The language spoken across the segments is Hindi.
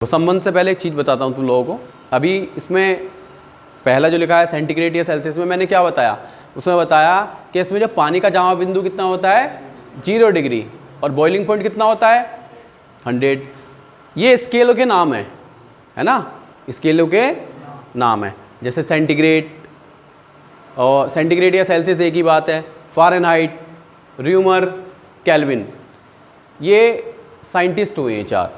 तो संबंध से पहले एक चीज़ बताता हूँ तुम लोगों को। अभी इसमें पहला जो लिखा है सेंटीग्रेड या सेल्सियस में, मैंने क्या बताया, उसमें बताया कि इसमें जो पानी का जमा बिंदु कितना होता है 0 डिग्री और बॉइलिंग पॉइंट कितना होता है 100। ये स्केलों के नाम है ना, स्केलों के नाम है। जैसे सेंटीग्रेड और सेंटीग्रेड या सेल्सियस एक ही बात है। फ़ारेनहाइट, र्यूमर, केल्विन, ये साइंटिस्ट हुए हैं 4,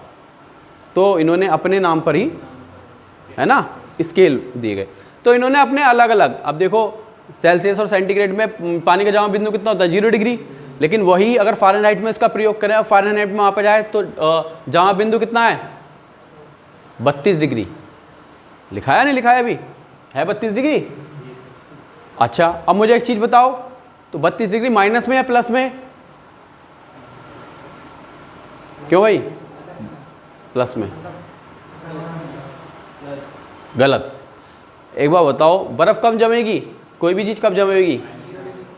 तो इन्होंने अपने नाम पर ही है ना स्केल दिए गए। तो इन्होंने अपने अलग अलग, अब देखो सेल्सियस और सेंटीग्रेड में पानी का जमा बिंदु कितना होता है 0 डिग्री, लेकिन वही अगर फ़ारेनहाइट में इसका प्रयोग करें और फ़ारेनहाइट में वहाँ पर जाए तो जमा बिंदु कितना है 32 डिग्री। लिखाया नहीं लिखाया अभी है 32 डिग्री। अच्छा अब मुझे एक चीज़ बताओ, तो 32 डिग्री माइनस में या प्लस में? क्यों भाई प्लस में? गलत। एक बार बताओ, बर्फ़ कब जमेगी, कोई भी चीज़ कब जमेगी?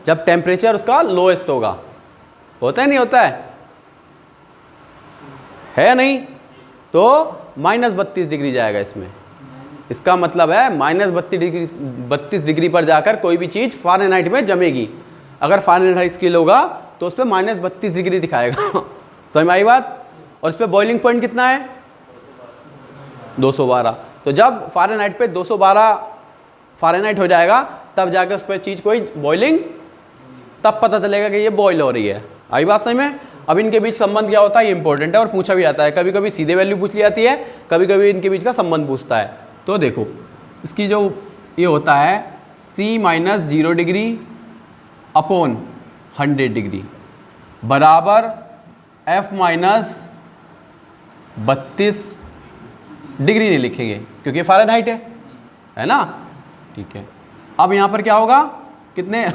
जब टेम्परेचर उसका लोएस्ट होगा। होता है नहीं होता है नहीं? तो -32 डिग्री जाएगा इसमें। इसका मतलब है -32 डिग्री पर जाकर कोई भी चीज़ फ़ारेनहाइट में जमेगी। अगर फ़ारेनहाइट स्केल होगा तो उस पर -32 डिग्री दिखाएगा। समझ में आई बात? और इस पर बॉइलिंग पॉइंट कितना है 212। तो जब फ़ारेनहाइट पे 212 फ़ारेनहाइट हो जाएगा तब जाकर उस पर चीज़ कोई बॉइलिंग, तब पता चलेगा कि ये बॉयल हो रही है। आई बात समझ में? अब इनके बीच संबंध क्या होता है ये इंपॉर्टेंट है और पूछा भी जाता है। कभी कभी सीधे वैल्यू पूछ ली जाती है, कभी कभी इनके बीच का संबंध पूछता है। तो देखो इसकी जो ये होता है C - 0 डिग्री अपॉन 100 डिग्री बराबर F - 32 डिग्री नहीं लिखेंगे क्योंकि फ़ारेनहाइट है ना। ठीक है, अब यहाँ पर क्या होगा, कितने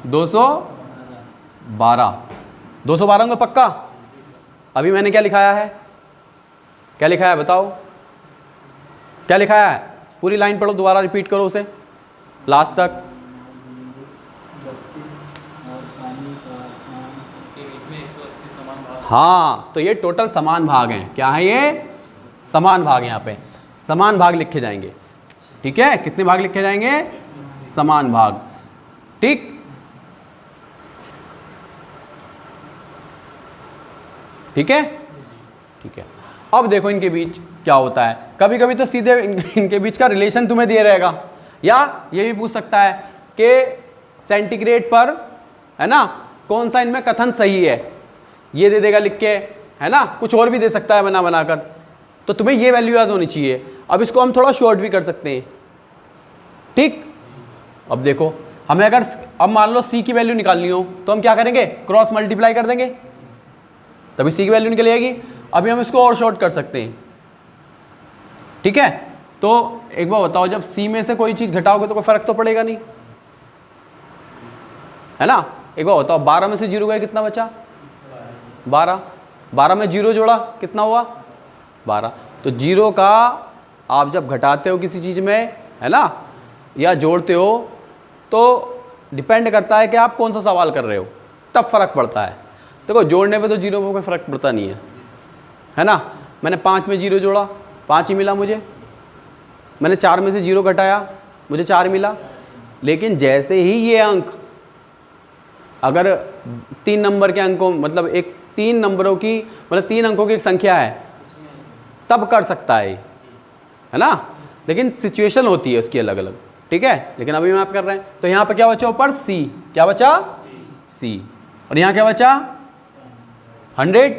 212 होंगे पक्का। अभी मैंने क्या लिखाया है, क्या लिखाया है बताओ, क्या लिखाया है? पूरी लाइन पढ़ो, दोबारा रिपीट करो उसे लास्ट तक। हाँ, तो ये टोटल समान भाग हैं। क्या है ये? समान भाग। यहाँ पे समान भाग लिखे जाएंगे। ठीक है, कितने भाग लिखे जाएंगे? समान भाग। ठीक, ठीक है, ठीक है। अब देखो इनके बीच क्या होता है। कभी कभी तो सीधे इनके बीच का रिलेशन तुम्हें दिया रहेगा, या ये भी पूछ सकता है कि सेंटीग्रेड पर है ना कौन सा इनमें कथन सही है, ये दे देगा लिख के, है ना। कुछ और भी दे सकता है बना बनाकर, तो तुम्हें ये वैल्यू याद होनी चाहिए। अब इसको हम थोड़ा शॉर्ट भी कर सकते हैं। ठीक, अब देखो हमें अगर अब मान लो C की वैल्यू निकालनी हो तो हम क्या करेंगे, क्रॉस मल्टीप्लाई कर देंगे, तभी C की वैल्यू निकल आएगी। अभी हम इसको और शॉर्ट कर सकते हैं। ठीक है, तो एक बार बताओ, जब C में से कोई चीज़ घटाओगे तो कोई फर्क तो पड़ेगा नहीं, है ना। एक बार बताओ, 12 में से 0 गए कितना बचा 12 में 0 जोड़ा कितना हुआ 12। तो 0 का आप जब घटाते हो किसी चीज़ में, है ना, या जोड़ते हो, तो डिपेंड करता है कि आप कौन सा सवाल कर रहे हो, तब फ़र्क पड़ता है। देखो जोड़ने पे तो 0 में कोई फ़र्क पड़ता नहीं है ना। मैंने 5 में 0 जोड़ा 5 ही मिला मुझे, मैंने 4 में से 0 घटाया मुझे 4 मिला। लेकिन जैसे ही ये अंक अगर 3 नंबर के अंकों, मतलब एक 3 नंबरों की, मतलब 3 अंकों की एक संख्या है, तब कर सकता है ना। लेकिन सिचुएशन होती है उसकी अलग अलग। ठीक है, लेकिन अभी हम आप कर रहे हैं। तो यहाँ पर क्या बचा ऊपर C, क्या बचा C, और यहाँ क्या बचा 100।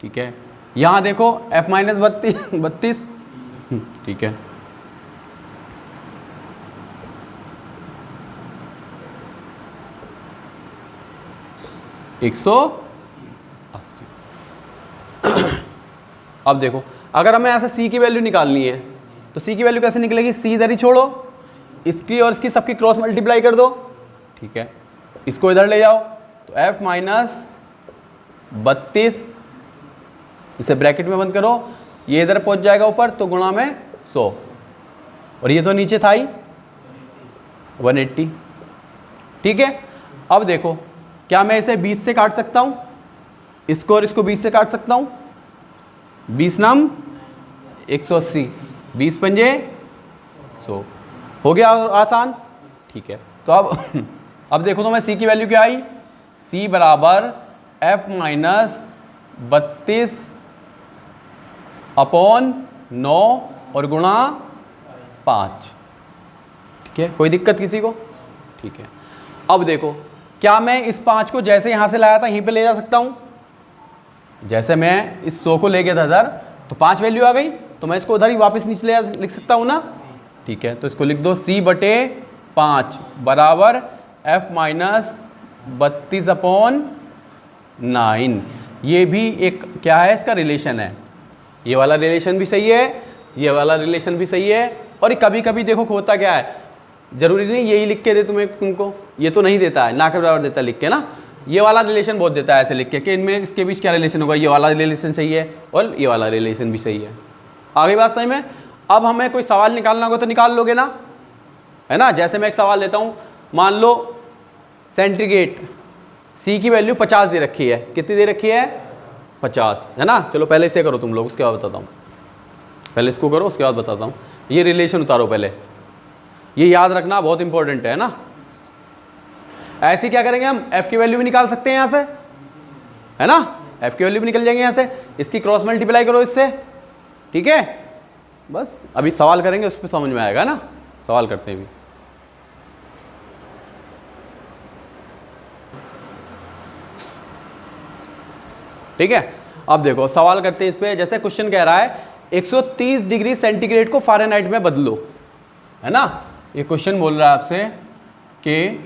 ठीक है, यहाँ देखो F - 32। ठीक है, $180। अब देखो अगर हमें ऐसे C की वैल्यू निकालनी है तो C की वैल्यू कैसे निकलेगी, C इधर ही छोड़ो, इसकी और इसकी सबकी क्रॉस मल्टीप्लाई कर दो। ठीक है, इसको इधर ले जाओ, तो F - 32, इसे ब्रैकेट में बंद करो, ये इधर पहुंच जाएगा ऊपर तो गुणा में 100, और ये तो नीचे था ही 180। ठीक है, अब देखो क्या मैं इसे 20 से काट सकता हूँ, इसको और इसको 20 से काट सकता हूँ। 20 नाम 180, 20 पंजे 100, हो गया आसान। ठीक है, तो अब देखो तो मैं C की वैल्यू क्या आई, C बराबर F माइनस 32 अपॉन 9 और गुणा 5। ठीक है, कोई दिक्कत किसी को? ठीक है, अब देखो क्या मैं इस 5 को जैसे यहाँ से लाया था यहीं पे ले जा सकता हूँ? जैसे मैं इस 100 को ले गया था इधर तो 5 वैल्यू आ गई, तो मैं इसको उधर ही वापस नीचे ले लिख सकता हूँ ना। ठीक है, तो इसको लिख दो C बटे 5 बराबर F माइनस 32 अपॉन 9। ये भी एक क्या है, इसका रिलेशन है। ये वाला रिलेशन भी सही है, ये वाला रिलेशन भी सही है। और कभी कभी देखो होता क्या है, जरूरी नहीं यही लिख के दे तुमको, ये तो नहीं देता है, ना के बराबर देता है लिख के ना। ये वाला रिलेशन बहुत देता है ऐसे लिख के कि इनमें इसके बीच क्या रिलेशन होगा, ये वाला रिलेशन सही है और ये वाला रिलेशन भी सही है। आगे बात सही में। अब हमें कोई सवाल निकालना होगा तो निकाल लोगे ना, है ना। जैसे मैं एक सवाल लेता हूँ, मान लो सेंटीग्रेड C की वैल्यू 50 दे रखी है। कितनी दे रखी है? 50, है ना। चलो पहले इसे करो तुम लोग, उसके बाद बताता हूँ। पहले इसको करो उसके बाद बताता हूँ। ये रिलेशन उतारो पहले, ये याद रखना बहुत इंपॉर्टेंट है ना। ऐसे क्या करेंगे हम, F की वैल्यू भी निकाल सकते हैं यहाँ से, है ना। F की वैल्यू भी निकल जाएंगे यहाँ से, इसकी क्रॉस मल्टीप्लाई करो इससे। ठीक है, बस अभी सवाल करेंगे उस पर समझ में आएगा ना। सवाल करते हैं भी। ठीक है, अब देखो सवाल करते हैं इस पे। जैसे क्वेश्चन कह रहा है 130 डिग्री सेंटीग्रेड को फ़ारेनहाइट में बदलो, है ना। ये क्वेश्चन बोल रहा है आपसे कि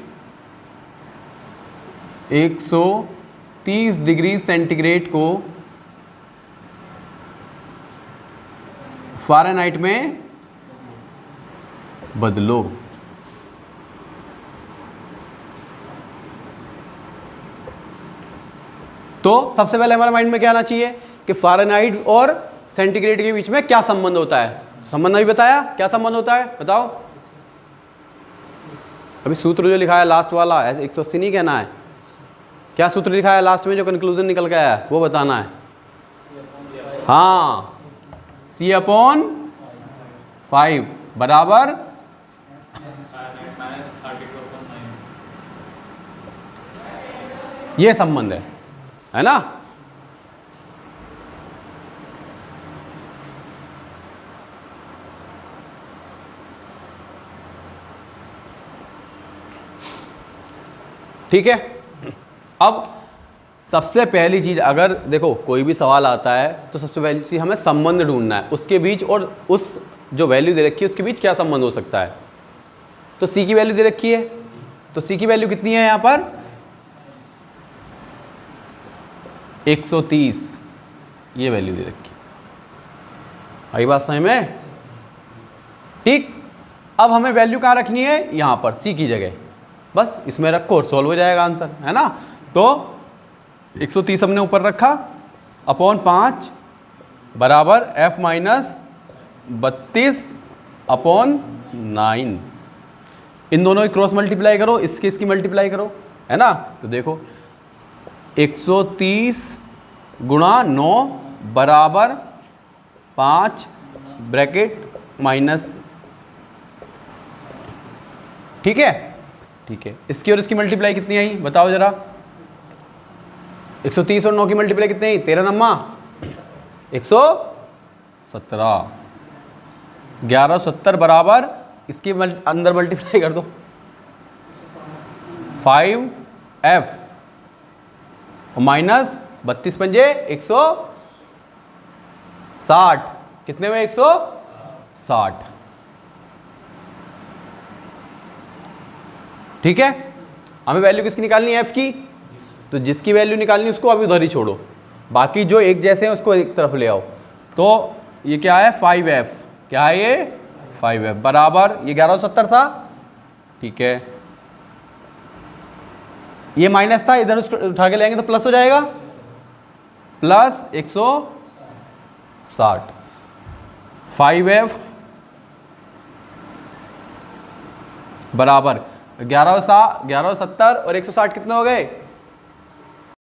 130 डिग्री सेंटीग्रेड को फ़ारेनहाइट में बदलो। तो सबसे पहले हमारे माइंड में क्या आना चाहिए कि फ़ारेनहाइट और सेंटीग्रेड के बीच में क्या संबंध होता है। संबंध अभी बताया, क्या संबंध होता है बताओ। अभी सूत्र जो लिखा है लास्ट वाला, ऐसे 180 नहीं कहना है। क्या सूत्र लिखा है लास्ट में जो कंक्लूजन निकल के आया है वो बताना है। हाँ, C/5 बराबर ये संबंध है ना। ठीक है, अब सबसे पहली चीज, अगर देखो कोई भी सवाल आता है तो सबसे पहली चीज हमें संबंध ढूंढना है उसके बीच, और उस जो वैल्यू दे रखी है उसके बीच क्या संबंध हो सकता है। तो C की वैल्यू दे रखी है, तो C की वैल्यू कितनी है यहां पर 130, ये वैल्यू दे रखी है। आई बात समझ में? ठीक, अब हमें वैल्यू कहाँ रखनी है, यहां पर C की जगह, बस इसमें रखो और सॉल्व हो जाएगा आंसर, है ना। तो 130 हमने ऊपर रखा अपॉन 5 बराबर F माइनस 32 अपॉन 9। इन दोनों की क्रॉस मल्टीप्लाई करो, इसकी मल्टीप्लाई करो, है ना। तो देखो 130 गुणा 9 बराबर 5 ब्रैकेट माइनस। ठीक है, ठीक है, इसकी और इसकी मल्टीप्लाई कितनी आई बताओ जरा। 130 और 9 की मल्टीप्लाई कितनी आई, 13 नम्मा 117, 1170 बराबर इसकी अंदर मल्टीप्लाई कर दो 5F माइनस 32 पंजे 160, कितने में 160। ठीक है, हमें वैल्यू किसकी निकालनी है, F की। तो जिसकी वैल्यू निकालनी है उसको अभी उधर ही छोड़ो, बाकी जो एक जैसे हैं उसको एक तरफ ले आओ। तो ये क्या है 5F, क्या है ये 5F बराबर, ये 1170 था। ठीक है, ये माइनस था, इधर उसको उठा के लाएंगे तो प्लस हो जाएगा, प्लस 160। 5F बराबर 1170 और 160 कितने हो गए